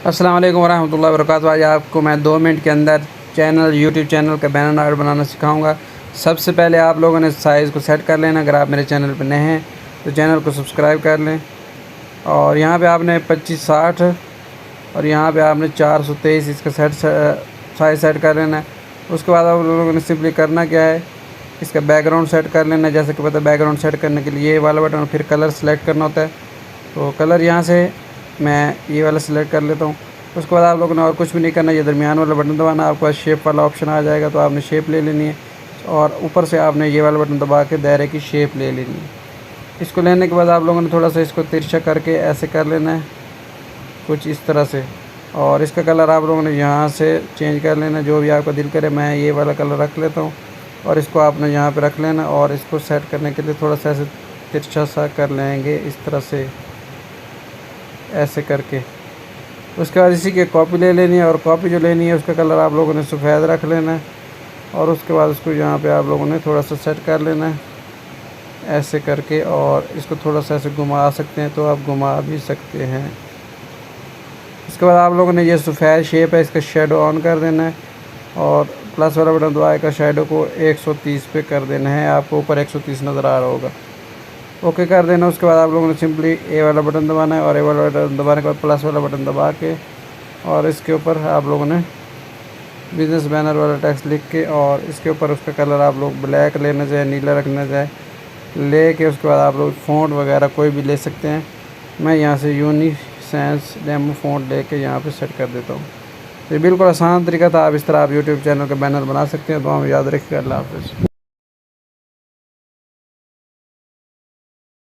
अस्सलाम वालेकुम वरहमतुल्लाहि वबरकातुहू। आज आपको मैं 2 मिनट के अंदर यूट्यूब चैनल का बैनर आर्ट बनाना सिखाऊंगा। सबसे पहले आप लोगों ने साइज़ को सेट कर लेना। अगर आप मेरे चैनल पर नए हैं तो चैनल को सब्सक्राइब कर लें। और यहाँ पे आपने 2560 और यहाँ पे आपने 423 इसका साइज़ सेट कर लेना है। उसके बाद आप लोगों ने सिंपली करना क्या है, इसका बैकग्राउंड सेट कर लेना है। जैसे कि पता है, बैकग्राउंड सेट करने के लिए ये वाला बटन और फिर कलर सेलेक्ट करना होता है। तो कलर यहाँ से मैं ये वाला सिलेक्ट कर लेता हूँ। उसके बाद आप लोगों ने और कुछ भी नहीं करना, ये दरमियान वाला बटन दबाना, आपके पास शेप वाला ऑप्शन आ जाएगा तो आपने शेप ले लेनी है और ऊपर से आपने ये वाला बटन दबा के दायरे की शेप ले लेनी है। इसको लेने के बाद आप लोगों ने थोड़ा सा इसको तिरछा करके ऐसे कर लेना है कुछ इस तरह से। और इसका कलर आप लोगों ने यहाँ से चेंज कर लेना, जो भी आपका दिल करे। मैं ये वाला कलर रख लेता हूँ और इसको आपने यहाँ पे रख लेना और इसको सेट करने के लिए थोड़ा सा ऐसे तिरछा सा कर लेंगे इस तरह से ऐसे करके। उसके बाद इसी की कॉपी ले लेनी है और कॉपी जो लेनी है उसका कलर आप लोगों ने सफ़ेद रख लेना है और उसके बाद उसको यहाँ पे आप लोगों ने थोड़ा सा सेट कर लेना है ऐसे करके। और इसको थोड़ा सा ऐसे घुमा सकते हैं तो आप घुमा भी सकते हैं। इसके बाद आप लोगों ने ये सफ़ेद शेप है, इसका शेडो ऑन कर देना है और प्लस वाला बटन दबाए का शेडो को 130 पे कर देना है। आपको ऊपर 130 नज़र आ रहा होगा, ओके कर देना। उसके बाद आप लोगों ने सिंपली ए वाला बटन दबाना है और ए वाला बटन दबाने के बाद प्लस वाला बटन दबा के और इसके ऊपर आप लोगों ने बिज़नेस बैनर वाला टेक्स्ट लिख के और इसके ऊपर उसका कलर आप लोग ब्लैक लेना चाहे नीला रखना चाहे ले के उसके बाद आप लोग फ़ॉन्ट वगैरह कोई भी ले सकते हैं। मैं यहाँ से यूनिसेंस डेमो फ़ॉन्ट लेके यहाँ पे सेट कर देता हूँ। ये बिल्कुल आसान तरीका था। आप इस तरह आप यूट्यूब चैनल का बैनर बना सकते हैं। तो हम याद रखिएगा। अल्लाह हाफ़िज़।